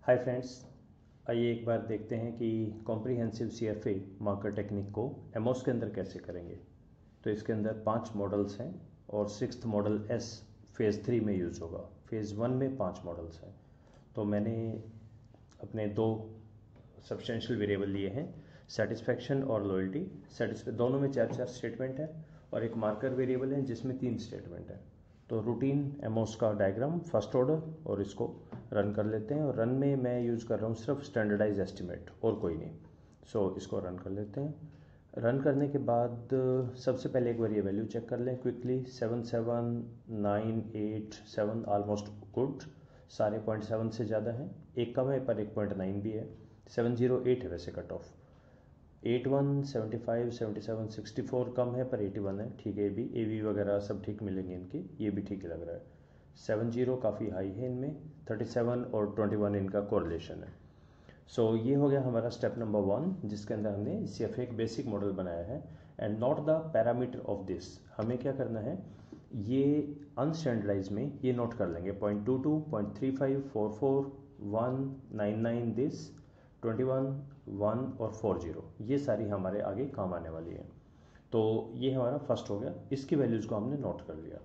Hi friends, आइए एक बार देखते हैं कि कॉम्प्रिहेंसिव सीएफए मार्कर टेक्निक को एमओस के अंदर कैसे करेंगे। तो इसके अंदर 5 मॉडल्स हैं और 6th मॉडल एस फेज़ 3 में यूज़ होगा। फेज़ 1 में 5 मॉडल्स हैं। तो मैंने अपने 2 सब्सटेंशियल वेरिएबल लिए हैं, सेटिस्फैक्शन और लॉयल्टी। दोनों में 4-4 स्टेटमेंट है और एक मार्कर वेरिएबल है जिसमें 3 स्टेटमेंट है। तो रूटीन एमओस का डायग्राम फर्स्ट ऑर्डर और इसको रन कर लेते हैं। और रन में मैं यूज़ कर रहा हूँ सिर्फ स्टैंडर्डाइज एस्टिमेट और कोई नहीं। सो इसको रन कर लेते हैं। रन करने के बाद सबसे पहले एक बार ये वैल्यू चेक कर लें क्विकली। 7, 7, 9, 8, 7 ऑलमोस्ट गुड, सारे 0.7 से ज़्यादा हैं। एक कम है पर 1.9 भी है। 708 है वैसे कट ऑफ। 81, 75, 77, 64 कम है पर 81 है, ठीक है। ए बी वगैरह सब ठीक मिलेंगे इनके, ये भी ठीक लग रहा है। 70 काफ़ी हाई है इनमें। 37 और 21 इनका कोरिलेशन है। सो ये हो गया हमारा स्टेप नंबर 1, जिसके अंदर हमने सिर्फ एक बेसिक मॉडल बनाया है। And not the parameter of this. हमें क्या करना है, ये अनस्टैंडर्डाइज में ये नोट कर लेंगे 0.22, 0.35, 44, 1, 99 दिस, 21, 1 और 40, ये सारी हमारे आगे काम आने वाली है। तो ये हमारा फर्स्ट हो गया, इसकी वैल्यूज़ को हमने नोट कर लिया।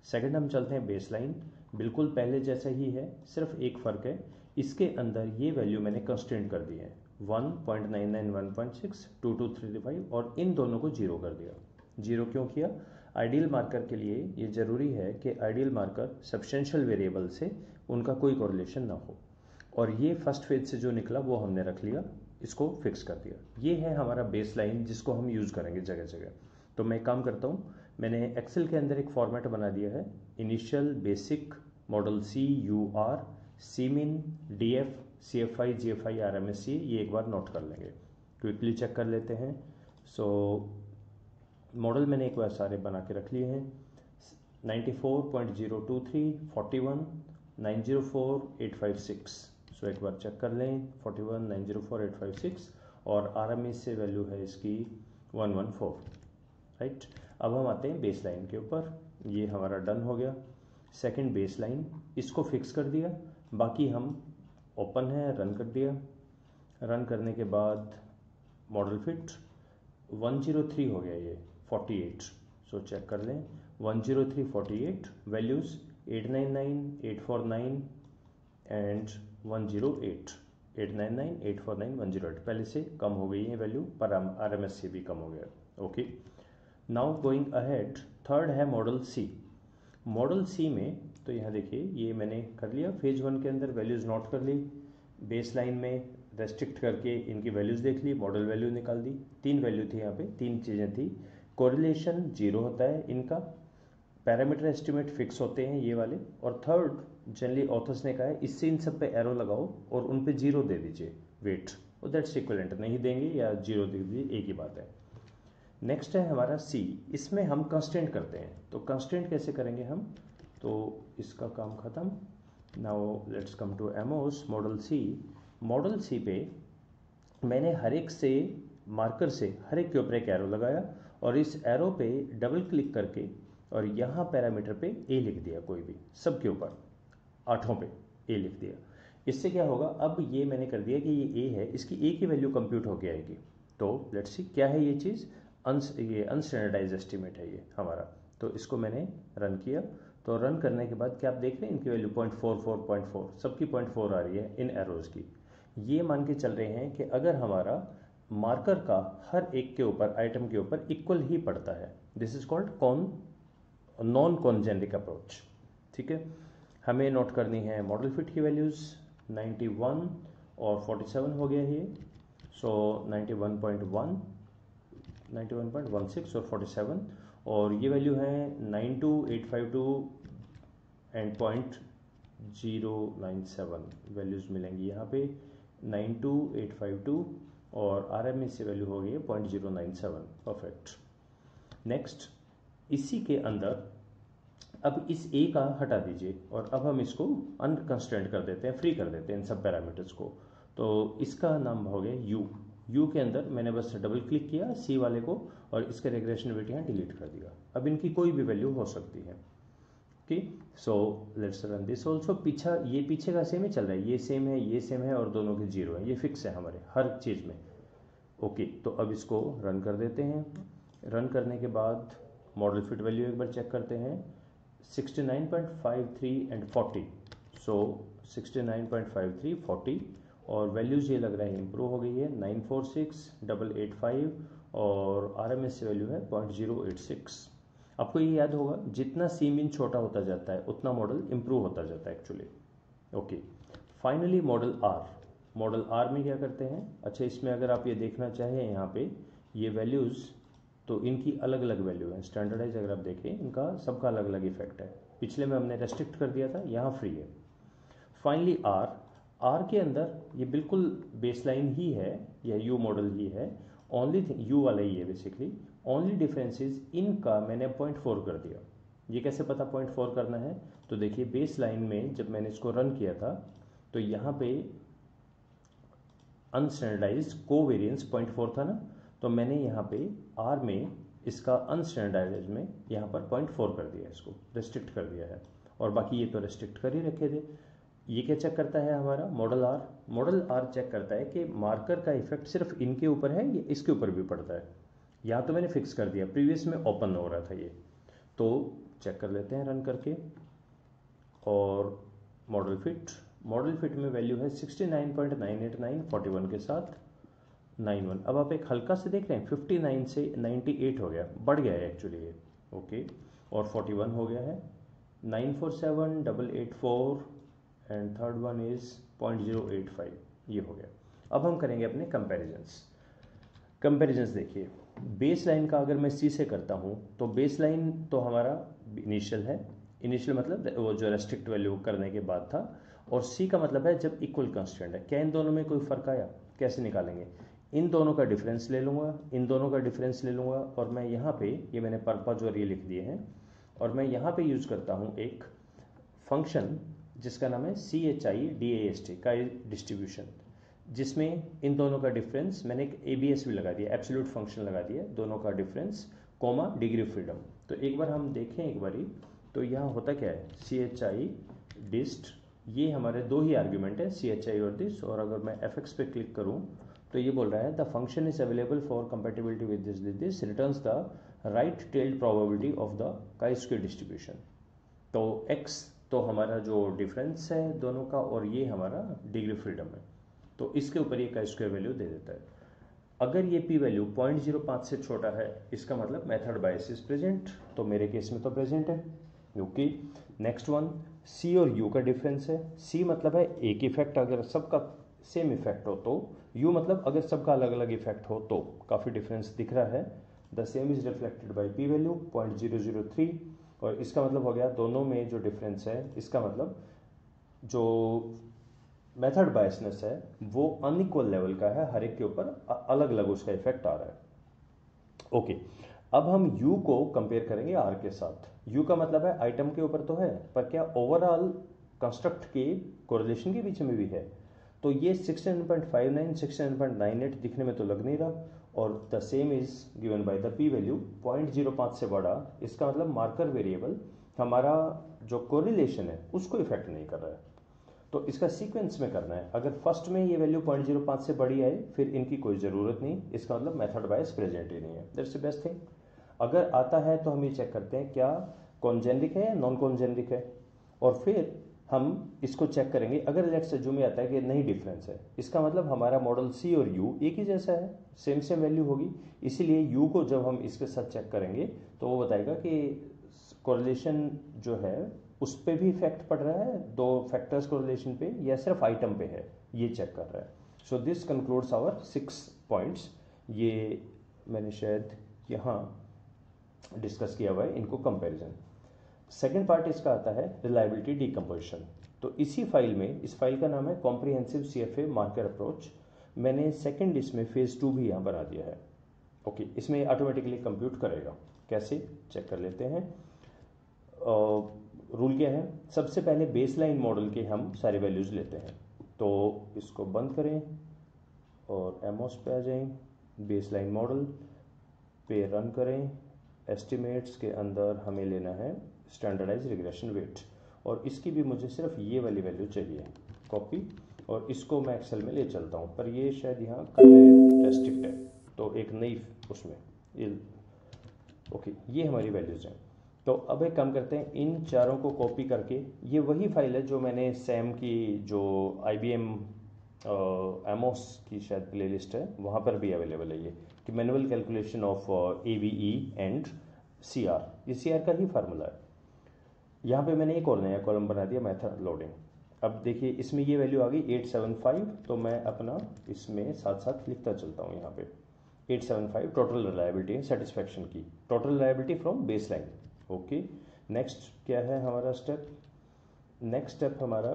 सेकंड हम चलते हैं बेसलाइन। बिल्कुल पहले जैसा ही है, सिर्फ एक फ़र्क है, इसके अंदर ये वैल्यू मैंने कंस्टेंट कर दी है 1.99, 1.6, 2235 और इन दोनों को 0 कर दिया। 0 क्यों किया? आइडियल मार्कर के लिए ये ज़रूरी है कि आइडियल मार्कर सब्सटेंशियल वेरिएबल से उनका कोई कोरिलेशन ना हो। और ये फर्स्ट फेज से जो निकला वो हमने रख लिया, इसको फिक्स कर दिया। ये है हमारा बेस लाइन जिसको हम यूज़ करेंगे जगह जगह। तो मैं काम करता हूँ, मैंने एक्सेल के अंदर एक फॉर्मेट बना दिया है, initial, basic, model C, U R, C min, D F, C F I, G F I, R M S C. ये एक बार नोट कर लेंगे, क्विकली चेक कर लेते हैं। सो मॉडल मैंने एक बार सारे बना के रख लिए हैं। 94.023, 41, 904, 856। सो एक बार चेक कर लें, 41, 904, 856 और आर एम एस से वैल्यू है इसकी 114, राइट। अब हम आते हैं बेस लाइन के ऊपर। ये हमारा डन हो गया। सेकंड बेस लाइन, इसको फिक्स कर दिया, बाकी हम ओपन है, रन कर दिया। रन करने के बाद मॉडल फिट 103 हो गया, ये 48। सो चेक कर लें, 103, 48 वैल्यूज़ 899, 849 एंड 108, 899, 849, 108 पहले से कम हो गई है वैल्यू, पर आर एम एस से भी कम हो गया। Okay, now going ahead, third है मॉडल सी। मॉडल सी में तो यहाँ देखिए ये मैंने कर लिया, फेज 1 के अंदर वैल्यूज़ नोट कर ली, बेस लाइन में रेस्ट्रिक्ट करके इनकी वैल्यूज़ देख ली, मॉडल वैल्यू निकाल दी। 3 वैल्यू थी यहाँ पे, 3 चीज़ें थी। कोरिलेशन 0 होता है इनका, पैरामीटर एस्टिमेट फिक्स होते हैं ये वाले, और थर्ड जनरली ऑथर्स ने कहा है इससे इन सब पे एरो लगाओ और उन पे 0 दे दीजिए वेट, और दैट्स इक्विवेलेंट। नहीं देंगे या 0 दे दीजिए, एक ही बात है। नेक्स्ट है हमारा सी, इसमें हम कंस्टेंट करते हैं। तो कंस्टेंट कैसे करेंगे हम, तो इसका काम ख़त्म। Now let's come to AMOS model C. Model C पे मैंने हर एक से मार्कर से हर एक के ऊपर एक एरो लगाया और इस एरो पे डबल क्लिक करके और यहाँ पैरामीटर पे ए लिख दिया, कोई भी सब के ऊपर 8 पे ए लिख दिया। इससे क्या होगा, अब ये मैंने कर दिया कि ये ए है, इसकी ए की वैल्यू कंप्यूट होके आएगी। तो लेट्स सी क्या है ये चीज़, ये अनस्टैंडर्डाइज एस्टिमेट है ये हमारा। तो इसको मैंने रन किया। तो रन करने के बाद क्या आप देख रहे हैं, इनकी वैल्यू 0.44, सबकी 0.4 आ रही है इन एरोज़ की। ये मान के चल रहे हैं कि अगर हमारा मार्कर का हर एक के ऊपर, आइटम के ऊपर इक्वल ही पड़ता है, this is called non congeneric approach. ठीक है, हमें नोट करनी है मॉडल फिट की वैल्यूज़। 91 और 47 हो गया ये। सो 91.1, 91.16 और 47, और ये वैल्यू है 92852 एंड 0.097 वैल्यूज़ मिलेंगी यहाँ पे, 92852 और आर एम एस से वैल्यू हो गई है 0.097, परफेक्ट। नेक्स्ट, इसी के अंदर अब इस ए का हटा दीजिए और अब हम इसको अनकंस्ट्रेंट कर देते हैं, फ्री कर देते हैं इन सब पैरामीटर्स को। तो इसका नाम हो गया यू। यू के अंदर मैंने बस डबल क्लिक किया सी वाले को और इसका रिग्रेशन वेट यहाँ डिलीट कर दिया। अब इनकी कोई भी वैल्यू हो सकती है। Okay, so let's run this also. पीछे का सेम ही चल रहा है, ये सेम है और दोनों के जीरो है, ये फिक्स है हमारे हर चीज़ में। ओके, तो अब इसको रन कर देते हैं। रन करने के बाद मॉडल फिट वैल्यू एक बार चेक करते हैं, 69.53 एंड 40। सो 69.53 40 और वैल्यूज़ ये लग रहा है इम्प्रूव हो गई है, 946885 और RMS वैल्यू है 0.086। आपको ये याद होगा, जितना सी मीन छोटा होता जाता है उतना मॉडल इम्प्रूव होता जाता है actually. Okay, finally model R में क्या करते हैं। अच्छा, इसमें अगर आप ये देखना चाहें यहाँ पे ये वैल्यूज़, तो इनकी अलग अलग वैल्यू है। स्टैंडर्डाइज अगर आप देखें, इनका सबका अलग अलग इफेक्ट है। पिछले में हमने रेस्ट्रिक्ट कर दिया था, यहाँ फ्री है। फाइनली आर के अंदर ये बिल्कुल बेसलाइन ही है, यह यू मॉडल ही है, ओनली यू वाला ही है बेसिकली। ओनली डिफरेंस इज इनका मैंने 0.4 कर दिया। ये कैसे पता 0.4 करना है, तो देखिए बेस लाइन में जब मैंने इसको रन किया था तो यहाँ पे अनस्टैंडर्डाइज कोवेरियंस 0.4 था ना, तो मैंने यहाँ पे आर में इसका अनस्टैंडर्डाइज में यहाँ पर 0.4 कर दिया, इसको रेस्ट्रिक्ट कर दिया है। और बाकी ये तो रेस्ट्रिक्ट कर ही रखे थे। ये क्या चेक करता है हमारा मॉडल आर चेक करता है कि मार्कर का इफेक्ट सिर्फ इनके ऊपर है या इसके ऊपर भी पड़ता है। यहाँ तो मैंने फिक्स कर दिया, प्रीवियस में ओपन हो रहा था ये, तो चेक कर लेते हैं रन करके। और मॉडल फिट में वैल्यू है 69.989 41 के साथ 91। अब आप एक हल्का से देख रहे हैं, 59 से 98 हो गया, बढ़ गया है एक्चुअली ये। ओके, और 41 हो गया है, 947884 एंड थर्ड वन इज 0.085, ये हो गया। अब हम करेंगे अपने कंपेरिजन्स देखिए, बेस लाइन का अगर मैं सी से करता हूँ तो बेस लाइन तो हमारा इनिशियल मतलब वो जो रेस्ट्रिक्ट वैल्यू करने के बाद था, और सी का मतलब है जब इक्वल कंस्टेंट है। क्या इन दोनों में कोई फ़र्क आया, कैसे निकालेंगे, इन दोनों का डिफरेंस ले लूँगा, और मैं यहाँ पे ये मैंने पर्पज और ये लिख दिए हैं, और मैं यहाँ पे यूज़ करता हूँ एक फंक्शन जिसका नाम है CHI DAST का डिस्ट्रीब्यूशन, जिसमें इन दोनों का डिफरेंस मैंने एक ABS भी लगा दिया, एब्सोल्यूट फंक्शन लगा दिया, दोनों का difference comma degree of freedom. तो एक बार हम देखें एक बारी, तो यहाँ होता क्या है, CHI डिस्ट, ये हमारे दो ही आर्ग्यूमेंट है, CHI और दिस। और अगर मैं FX पे क्लिक करूँ तो ये बोल रहा है the function is available for compatibility with this returns the right tailed probability of the chi square distribution. तो x तो हमारा जो डिफरेंस है दोनों का, और ये हमारा डिग्री फ्रीडम है, तो इसके ऊपर ये काई स्क्वायर वैल्यू दे देता है। अगर ये p वैल्यू 0.05 से छोटा है, इसका मतलब मेथड बायस इज प्रेजेंट, तो मेरे केस में तो प्रेजेंट है। ओके, नेक्स्ट वन, c और u का डिफरेंस है। c मतलब है एक इफेक्ट अगर सबका सेम इफेक्ट हो तो, u मतलब अगर सबका अलग अलग इफेक्ट हो तो काफ़ी डिफरेंस दिख रहा है। The same is reflected by p value 0.003, और इसका मतलब हो गया दोनों में जो डिफरेंस है, इसका मतलब जो मेथड बायसनेस है वो अनइक्वल लेवल का है, हर एक के ऊपर अलग अलग उसका इफेक्ट आ रहा है। ओके, अब हम u को कंपेयर करेंगे r के साथ। u का मतलब है आइटम के ऊपर तो है, पर क्या ओवरऑल कंस्ट्रक्ट के कोरिलेशन के बीच में भी है। तो ये 69.59 69.98 दिखने में तो लग नहीं रहा, और the same is given by the p value 0.05 से बड़ा, इसका मतलब मार्कर वेरिएबल हमारा जो कोरिलेशन है उसको इफेक्ट नहीं कर रहा है। तो इसका सीक्वेंस में करना है, अगर फर्स्ट में ये वैल्यू 0.05 से बड़ी आए फिर इनकी कोई ज़रूरत नहीं, इसका मतलब मेथड बायस प्रेजेंट ही नहीं है, दैट्स द बेस्ट थिंग। अगर आता है तो हम ये चेक करते हैं क्या कॉन्जेनरिक है या नॉन कॉन्जेनरिक है, और फिर हम इसको चेक करेंगे। अगर लेट्स अज्यूम आता है कि नहीं डिफरेंस है, इसका मतलब हमारा मॉडल C और U एक ही जैसा है, सेम वैल्यू होगी, इसीलिए U को जब हम इसके साथ चेक करेंगे तो वो बताएगा कि कोरिलेशन जो है उस पर भी इफेक्ट पड़ रहा है, दो फैक्टर्स कोरिलेशन पे, या सिर्फ आइटम पे है, ये चेक कर रहा है। So this concludes our 6 points. ये मैंने शायद यहाँ डिस्कस किया हुआ है इनको कंपैरिजन। सेकेंड पार्ट इसका आता है रिलायबिलिटी डिकम्पोजिशन। तो इसी फाइल में, इस फाइल का नाम है कॉम्प्रिहेंसिव CFA मार्कर अप्रोच। मैंने सेकेंड इसमें फेज 2 भी यहाँ बना दिया है। ओके, इसमें ऑटोमेटिकली कंप्यूट करेगा, कैसे चेक कर लेते हैं। रूल क्या है, सबसे पहले बेसलाइन मॉडल के हम सारे वैल्यूज़ लेते हैं। तो इसको बंद करें और एमओस पे आ जाएं, बेसलाइन मॉडल पे रन करें। एस्टिमेट्स के अंदर हमें लेना है स्टैंडर्डाइज रिग्रेशन वेट, और इसकी भी मुझे सिर्फ ये वाली वैल्यू चाहिए, कॉपी, और इसको मैं एक्सेल में ले चलता हूँ, पर ये शायद यहाँ करने रेस्ट्रिक्ट है, तो एक नई उसमें ओके, ये हमारी वैल्यूज हैं। तो अब एक काम करते हैं, इन चारों को कॉपी करके, ये वही फाइल है जो मैंने सैम की जो IBM एमोस की शायद प्लेलिस्ट है, वहाँ पर भी अवेलेबल है ये, कि manual calculation of AVE and CR, ये CR का ही फार्मूला है। यहाँ पे मैंने एक और नया कॉलम बना दिया, मेथड लोडिंग। अब देखिए इसमें ये वैल्यू आ गई 875, तो मैं अपना इसमें साथ साथ लिखता चलता हूँ। यहाँ पे 875 टोटल रिलायबिलिटी है सेटिस्फैक्शन की, total reliability from base line. Okay, next क्या है हमारा स्टेप? नेक्स्ट स्टेप हमारा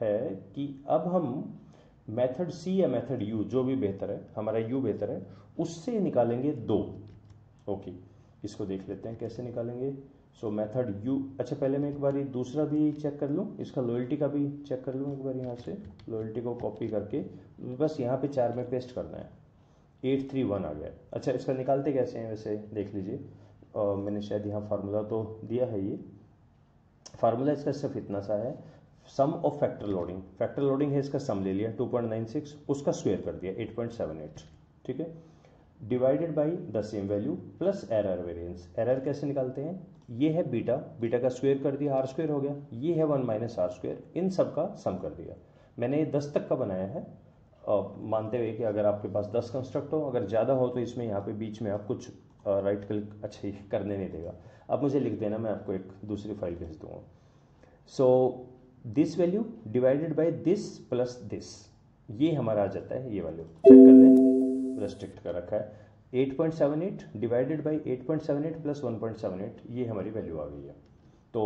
है कि अब हम मेथड C या मेथड U, जो भी बेहतर है, हमारा U बेहतर है, उससे निकालेंगे 2। ओके, इसको देख लेते हैं कैसे निकालेंगे। सो मेथड U, अच्छा पहले मैं एक बार दूसरा भी चेक कर लूँ, इसका लॉयल्टी का भी चेक कर लूँ एक बार। यहाँ से लॉयल्टी को कॉपी करके बस यहाँ पे 4 में पेस्ट करना है, 831 आ गया। अच्छा, इसका निकालते कैसे हैं वैसे देख लीजिए, मैंने शायद यहाँ फार्मूला तो दिया है। ये फार्मूला इसका सिर्फ इतना सा है, sum of factor loading, factor loading है इसका सम ले लिया 2.96, उसका स्क्वायर कर दिया 8.78, ठीक है, divided by the same value plus error variance. Error कैसे निकालते हैं? ये है बीटा, बीटा का स्क्वायर कर दिया, आर स्क्वायर हो गया, ये है 1 माइनस आर स्क्वायर, इन सब का सम कर दिया। मैंने 10 तक का बनाया है, मानते हुए कि अगर आपके पास 10 कंस्ट्रक्ट हो, अगर ज़्यादा हो तो इसमें यहाँ पे बीच में आप कुछ राइट क्लिक अच्छा ही करने नहीं देगा। अब मुझे लिख देना, मैं आपको एक दूसरी फाइल भेज दूंगा। So this value divided by this plus this, ये हमारा आ जाता है, ये वैल्यू चेक कर लें, रेस्ट्रिक्ट कर रखा है 8.78 डिवाइडेड बाई 8.78 प्लस 1.78, ये हमारी वैल्यू आ गई है। तो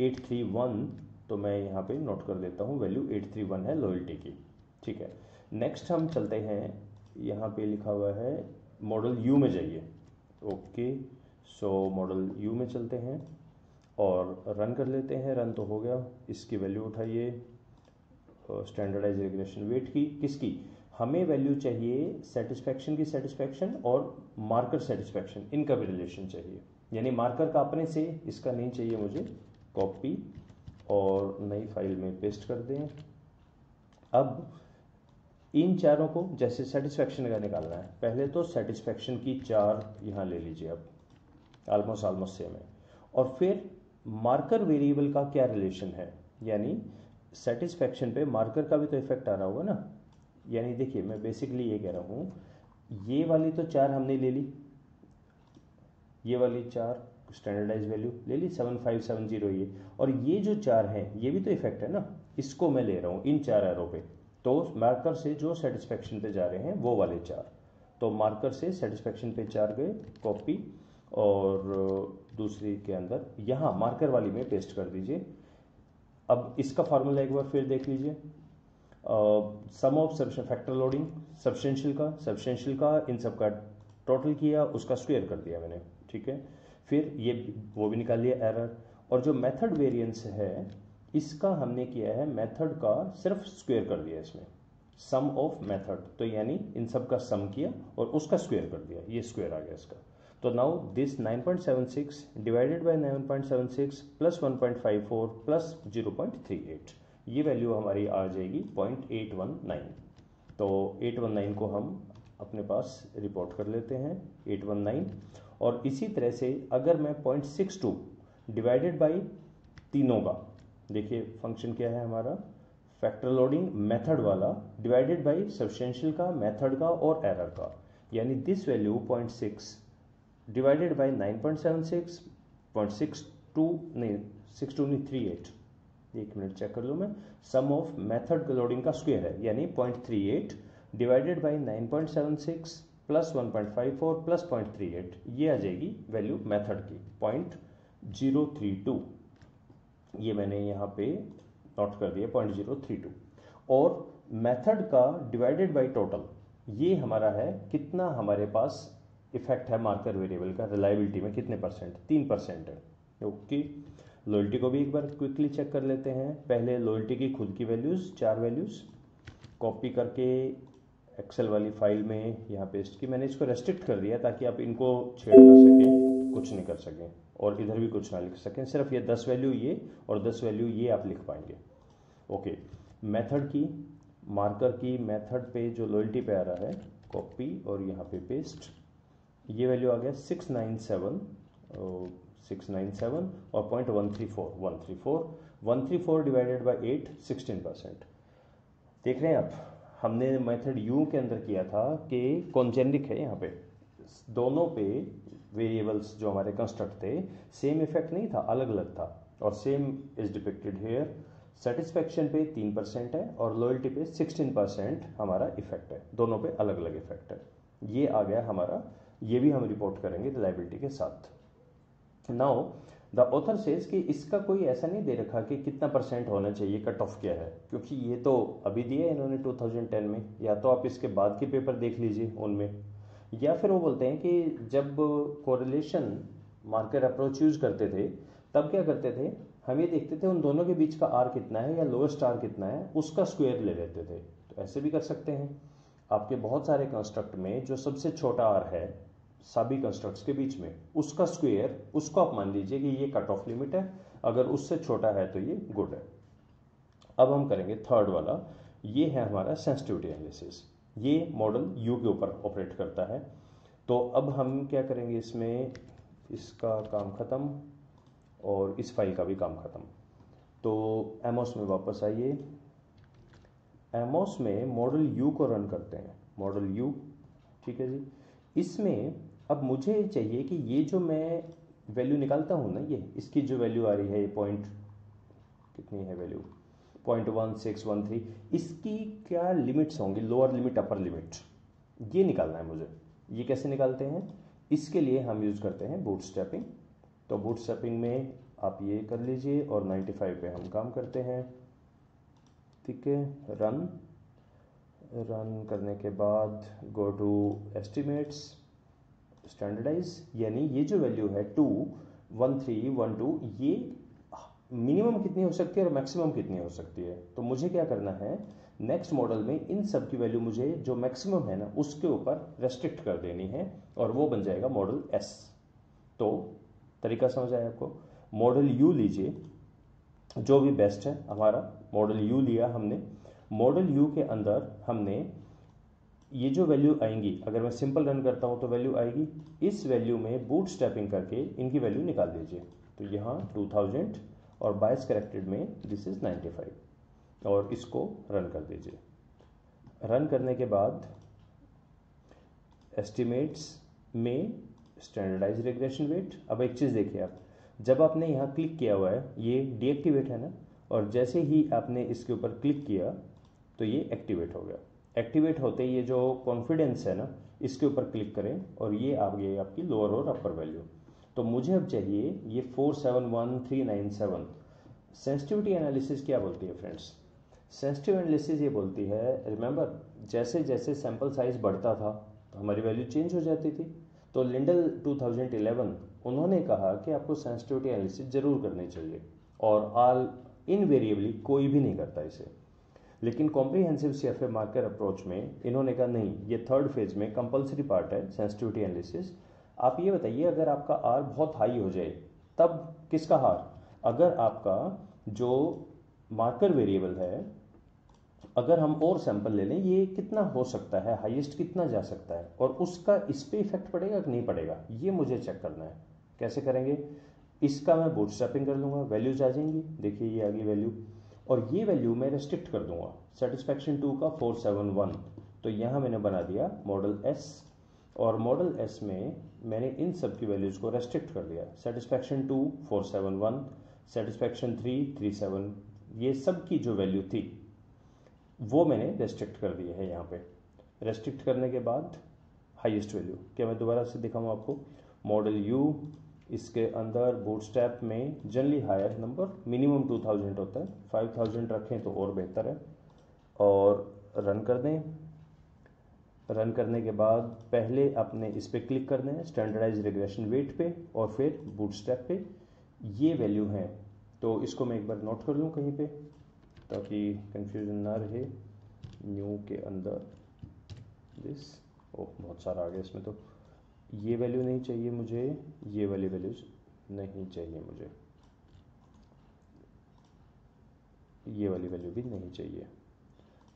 831, तो मैं यहाँ पे नोट कर देता हूँ, वैल्यू 831 है लॉयल्टी की, ठीक है। नेक्स्ट हम चलते हैं, यहाँ पे लिखा हुआ है मॉडल U में जाइए। ओके, सो मॉडल U में चलते हैं और रन कर लेते हैं। रन तो हो गया, इसकी वैल्यू उठाइए, स्टैंडर्डाइज रिग्रेशन वेट की, किसकी? हमें वैल्यू चाहिए सेटिस्फैक्शन की, सेटिस्फैक्शन और मार्कर सेटिस्फैक्शन, इनका भी रिलेशन चाहिए, यानी मार्कर का अपने से, इसका नहीं चाहिए मुझे, कॉपी और नई फाइल में पेस्ट कर दें। अब इन चारों को जैसे सेटिस्फैक्शन का निकालना है, पहले तो सेटिस्फैक्शन की 4 यहाँ ले लीजिए, अब ऑलमोस्ट सेम है, और फिर मार्कर वेरिएबल का क्या रिलेशन है, यानी सेटिस्फैक्शन पे मार्कर का भी तो इफेक्ट आ रहा होगा ना। यानी देखिए मैं बेसिकली ये कह रहा हूँ, ये वाली तो 4 हमने ले ली, ये वाली 4 स्टैंडर्डाइज वैल्यू ले ली 7570 ये, और ये जो 4 हैं ये भी तो इफेक्ट है ना, इसको मैं ले रहा हूँ इन 4 एरो पे। तो मार्कर से जो सेटिस्फैक्शन पे जा रहे हैं वो वाले 4, तो मार्कर से सेटिस्फैक्शन पे 4 गए, कॉपी, और दूसरी के अंदर यहाँ मार्कर वाली में पेस्ट कर दीजिए। अब इसका फार्मूला एक बार फिर देख लीजिए, सम ऑफ फैक्टर लोडिंग, सब्सटेंशियल का इन सब का टोटल किया, उसका स्क्वायर कर दिया मैंने, ठीक है। फिर ये वो भी निकाल लिया एरर, और जो मेथड वेरिएंस है इसका हमने किया है, मेथड का सिर्फ स्क्वायर कर दिया इसमें, सम ऑफ मेथड, तो यानी इन सब का सम किया और उसका स्क्वायर कर दिया, ये स्क्वायर आ गया इसका। तो now this 9.76 divided by 9.76 plus 1.54 plus 0.38, ये वैल्यू हमारी आ जाएगी 0.819। तो 819 को हम अपने पास रिपोर्ट कर लेते हैं, 819। और इसी तरह से अगर मैं 0.62 डिवाइडेड बाई तीनों का, देखिए फंक्शन क्या है हमारा, फैक्टर लोडिंग मेथड वाला डिवाइडेड बाई सब्सटेंशियल का, मेथड का और एरर का, यानी दिस वैल्यू 0.6 डिवाइडेड बाई 9.76 0.62 नहीं 62 नहीं 38, एक मिनट चेक कर लूँ मैं, सम ऑफ मेथड लोडिंग का स्क्वायर है, यानी 0.38 डिवाइडेड बाई 9.76 प्लस 1.54 प्लस 0.38, ये आ जाएगी वैल्यू मेथड की 0.032, ये मैंने यहाँ पे नोट कर दिया 0.032। और मेथड का डिवाइडेड बाई टोटल, ये हमारा है कितना हमारे पास इफेक्ट है मार्कर वेरिएबल का रिलायबिलिटी में, कितने परसेंट, 3% है। ओके, लॉयल्टी को भी एक बार क्विकली चेक कर लेते हैं। पहले लॉयल्टी की खुद की वैल्यूज़, 4 वैल्यूज़ कॉपी करके एक्सेल वाली फाइल में यहाँ पेस्ट की, मैंने इसको रेस्ट्रिक्ट कर दिया ताकि आप इनको छेड़ ना सकें, कुछ नहीं कर सकें, और इधर भी कुछ ना लिख सकें, सिर्फ ये 10 वैल्यू ये और 10 वैल्यू ये आप लिख पाएंगे। ओके, मेथड की, मार्कर की मेथड पे जो लॉयल्टी पे आ रहा है, कॉपी और यहाँ पे पेस्ट, ये वैल्यू आ गया 697 और 134 डिवाइडेड बाई 8 16%। देख रहे हैं आप, हमने मेथड यू के अंदर किया था कि कॉन्जेनिक है, यहाँ पे दोनों पे वेरिएबल्स जो हमारे कंस्ट्रक्ट थे सेम इफेक्ट नहीं था, अलग अलग था, और same is depicted here. Satisfaction पे 3% है और लॉयल्टी पे 16% हमारा इफेक्ट है, दोनों पे अलग अलग इफेक्ट है। ये आ गया हमारा, ये भी हम रिपोर्ट करेंगे रिलायबिलिटी के साथ। नाउ द ऑथर सेज कि इसका कोई ऐसा नहीं दे रखा कि कितना परसेंट होना चाहिए, कट ऑफ क्या है, क्योंकि ये तो अभी दिया है इन्होंने 2010 में, या तो आप इसके बाद के पेपर देख लीजिए उनमें, या फिर वो बोलते हैं कि जब कोरिलेशन मार्कर अप्रोच यूज करते थे तब क्या करते थे, हम ये देखते थे उन दोनों के बीच का आर कितना है या लोएस्ट आर कितना है, उसका स्क्वायर ले लेते थे। तो ऐसे भी कर सकते हैं, आपके बहुत सारे कंस्ट्रक्ट में जो सबसे छोटा आर है सभी कंस्ट्रक्ट्स के बीच में, उसका स्क्वायर, उसको आप मान लीजिए कि ये कट ऑफ लिमिट है, अगर उससे छोटा है तो ये गुड है। अब हम करेंगे थर्ड वाला, ये है हमारा सेंसिटिविटी एनालिसिस। ये मॉडल यू के ऊपर ऑपरेट करता है। तो अब हम क्या करेंगे, इसमें इसका काम ख़त्म और इस फाइल का भी काम ख़त्म। तो एमओस में वापस आइए, एमओस में मॉडल यू को रन करते हैं, मॉडल यू, ठीक है जी। इसमें अब मुझे चाहिए कि ये जो मैं वैल्यू निकालता हूँ ना, ये इसकी जो वैल्यू आ रही है, ये पॉइंट कितनी है वैल्यू, 0.1613, इसकी क्या लिमिट्स होंगी, लोअर लिमिट अपर लिमिट, ये निकालना है मुझे। ये कैसे निकालते हैं, इसके लिए हम यूज़ करते हैं बूटस्ट्रैपिंग। तो बूटस्ट्रैपिंग में आप ये कर लीजिए और 95 पे हम काम करते हैं, ठीक है। रन करने के बाद गो टू एस्टिमेट्स, स्टैंडर्डाइज, यानी ये जो वैल्यू है 21312, ये मिनिमम कितनी हो सकती है और मैक्सिमम कितनी हो सकती है। तो मुझे क्या करना है, नेक्स्ट मॉडल में इन सब की वैल्यू मुझे जो मैक्सिमम है ना उसके ऊपर रेस्ट्रिक्ट कर देनी है, और वो बन जाएगा मॉडल एस। तो तरीका समझ आया आपको, मॉडल यू लीजिए, जो भी बेस्ट है हमारा, मॉडल यू लिया हमने। मॉडल यू के अंदर हमने ये जो वैल्यू आएंगी, अगर मैं सिंपल रन करता हूं तो वैल्यू आएगी, इस वैल्यू में बूट स्ट्रैपिंग करके इनकी वैल्यू निकाल दीजिए। तो यहाँ 2000 और बायस करेक्टेड में दिस इज 95, और इसको रन कर दीजिए। रन करने के बाद एस्टिमेट्स में स्टैंडर्डाइज रिग्रेशन वेट। अब एक चीज़ देखिए आप, जब आपने यहाँ क्लिक किया हुआ है ये डीएक्टिवेट है ना, और जैसे ही आपने इसके ऊपर क्लिक किया तो ये एक्टिवेट हो गया। एक्टिवेट होते ही ये जो कॉन्फिडेंस है ना, इसके ऊपर क्लिक करें और ये आ गई आपकी लोअर और अपर वैल्यू। तो मुझे अब चाहिए ये 471397। सेंसिटिविटी एनालिसिस क्या बोलती है फ्रेंड्स, सेंसिटिव एनालिसिस ये बोलती है, रिमेंबर जैसे जैसे सैंपल साइज बढ़ता था तो हमारी वैल्यू चेंज हो जाती थी। तो लिंडल 2011 उन्होंने कहा कि आपको सेंसिटिविटी एनालिसिस जरूर करनी चाहिए, और ऑल इनवेरिएबली कोई भी नहीं करता इसे। लेकिन कॉम्प्रिहेंसिव सीएफए मार्कर अप्रोच में इन्होंने कहा नहीं, ये थर्ड फेज में कंपलसरी पार्ट है सेंसिटिविटी एनालिसिस। आप ये बताइए, अगर आपका आर बहुत हाई हो जाए तब किसका हार, अगर आपका जो मार्कर वेरिएबल है, अगर हम और सैंपल ले लें, ये कितना हो सकता है, हाईएस्ट कितना जा सकता है, और उसका इस पे इफेक्ट पड़ेगा कि नहीं पड़ेगा, ये मुझे चेक करना है। कैसे करेंगे, इसका मैं बूटस्ट्रैपिंग कर लूँगा, वैल्यूज आ जाएंगी, देखिए ये आ गई वैल्यू, और ये वैल्यू मैं रेस्ट्रिक्ट कर दूंगा सेटिस्फैक्शन 2 का 471। तो यहाँ मैंने बना दिया मॉडल एस, और मॉडल एस में मैंने इन सब की वैल्यूज को रेस्ट्रिक्ट कर दिया, सेटिस्फैक्शन 2 471, सेटिस्फैक्शन 3 37, ये सब की जो वैल्यू थी वो मैंने रेस्ट्रिक्ट कर दी है यहाँ पे। रेस्ट्रिक्ट करने के बाद हाईएस्ट वैल्यू, क्या मैं दोबारा से दिखाऊँ आपको, मॉडल यू, इसके अंदर बूटस्ट्रैप में जनरली हायर नंबर, मिनिमम 2000 होता है, 5000 रखें तो और बेहतर है, और रन कर दें। रन करने के बाद पहले अपने इस पर क्लिक कर दें स्टैंडर्डाइज रिग्रेशन वेट पे, और फिर बूटस्ट्रैप पे ये वैल्यू हैं। तो इसको मैं एक बार नोट कर लूँ कहीं पे ताकि कंफ्यूजन ना रहे। न्यू के अंदर दिस, ओह बहुत सारा आ गया इसमें, तो ये वैल्यू नहीं चाहिए मुझे, ये वाली वैल्यूज नहीं चाहिए मुझे, ये वाली वैल्यू भी नहीं चाहिए,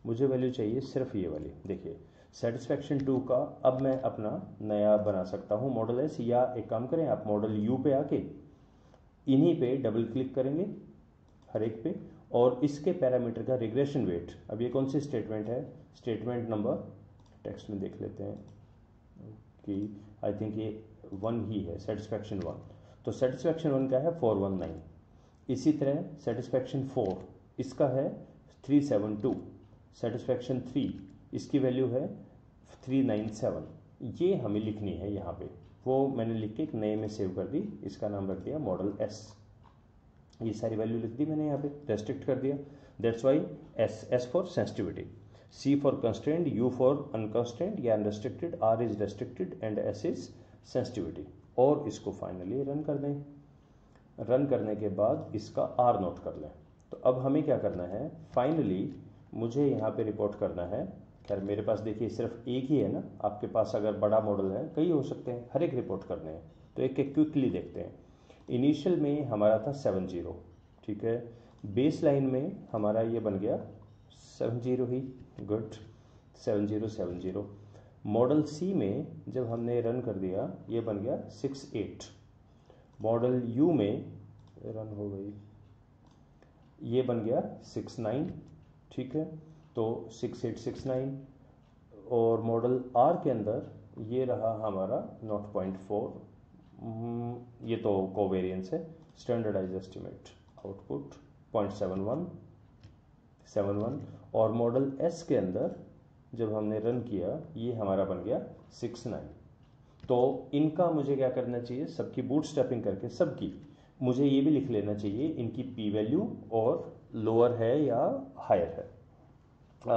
मुझे वैल्यू चाहिए सिर्फ ये वाली। देखिए सेटिस्फैक्शन 2 का अब मैं अपना नया बना सकता हूँ मॉडल एस, या एक काम करें आप मॉडल यू पे आके इन्हीं पे डबल क्लिक करेंगे हर एक पे, और इसके पैरामीटर का रिग्रेशन वेट, अब ये कौन सी स्टेटमेंट है, स्टेटमेंट नंबर टेक्स्ट में देख लेते हैं कि आई थिंक ये 1 ही है, सेटिस्फैक्शन 1, तो सेटिस्फैक्शन 1 का है 419। इसी तरह सेटिस्फैक्शन 4 इसका है 372, सेटिस्फैक्शन 3 इसकी वैल्यू है 397। ये हमें लिखनी है यहाँ पे, वो मैंने लिख के एक नए में सेव कर दी, इसका नाम रख दिया मॉडल एस। ये सारी वैल्यू लिख दी मैंने यहाँ पे, रेस्ट्रिक्ट कर दिया, that's why S for sensitivity, C for constraint, U for unconstraint या unrestricted, R is restricted and S is sensitivity. और इसको फाइनली रन कर दें। रन करने के बाद इसका आर नोट कर लें। तो अब हमें क्या करना है, फाइनली मुझे यहाँ पे रिपोर्ट करना है। खैर मेरे पास देखिए सिर्फ एक ही है ना, आपके पास अगर बड़ा मॉडल है कई हो सकते हैं, हर एक रिपोर्ट करने हैं, तो एक एक क्विकली देखते हैं। इनिशियल में हमारा था 70, ठीक है, बेस लाइन में हमारा ये बन गया 70 ही, गुड, 7070। मॉडल सी में जब हमने रन कर दिया ये बन गया 68, मॉडल यू में रन हो गई ये बन गया 69, ठीक है, तो 6869। और मॉडल आर के अंदर ये रहा हमारा 0.4, ये तो कोवेरियंस है, स्टैंडर्डाइज एस्टिमेट आउटपुट 0.71। और मॉडल एस के अंदर जब हमने रन किया ये हमारा बन गया 69। तो इनका मुझे क्या करना चाहिए, सबकी बूटस्ट्रैपिंग करके सबकी मुझे ये भी लिख लेना चाहिए इनकी पी वैल्यू और लोअर है या हायर है,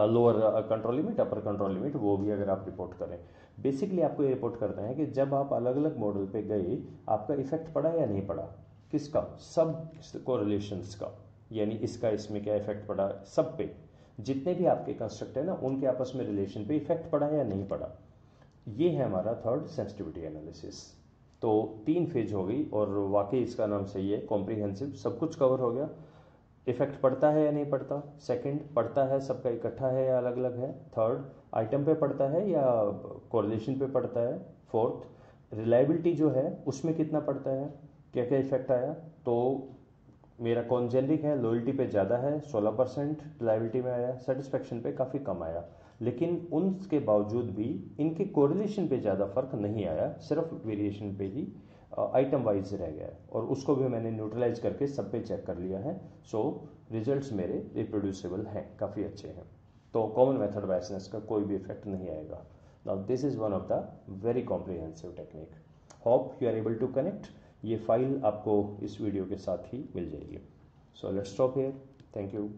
lower control limit, upper control limit, वो भी अगर आप रिपोर्ट करें। बेसिकली आपको ये रिपोर्ट करना है कि जब आप अलग अलग मॉडल पे गए आपका इफेक्ट पड़ा या नहीं पड़ा, किसका, सब कोरिलेशंस का, यानी इसका इसमें क्या इफेक्ट पड़ा, सब पे जितने भी आपके कंस्ट्रक्ट है ना उनके आपस में रिलेशन पे इफेक्ट पड़ा या नहीं पड़ा। ये है हमारा थर्ड सेंसिटिविटी एनालिसिस। तो 3 फेज हो गई और वाकई इसका नाम सही है, कॉम्प्रिहेंसिव, सब कुछ कवर हो गया। इफेक्ट पड़ता है या नहीं पड़ता, सेकंड पड़ता है सबका इकट्ठा है या अलग अलग है, थर्ड आइटम पे पड़ता है या कोरिलेशन पे पड़ता है, फोर्थ रिलायबिलिटी जो है उसमें कितना पड़ता है, क्या क्या इफेक्ट आया। तो मेरा कौन जेनरिक है, लॉयल्टी पे ज़्यादा है 16% रिलायबिलिटी में आया, सेटिस्फैक्शन पे काफ़ी कम आया, लेकिन उनके बावजूद भी इनके कोरिलेशन पे ज़्यादा फर्क नहीं आया, सिर्फ वेरिएशन पे ही आइटम वाइज रह गया है, और उसको भी मैंने न्यूट्रलाइज करके सब पे चेक कर लिया है। सो रिजल्ट्स मेरे रिप्रोड्यूसिबल हैं, काफ़ी अच्छे हैं, तो कॉमन मेथड बायसनेस का कोई भी इफेक्ट नहीं आएगा। Now this is one of the very comprehensive technique. Hope you are able to connect. ये फाइल आपको इस वीडियो के साथ ही मिल जाएगी। So let's stop here, thank you.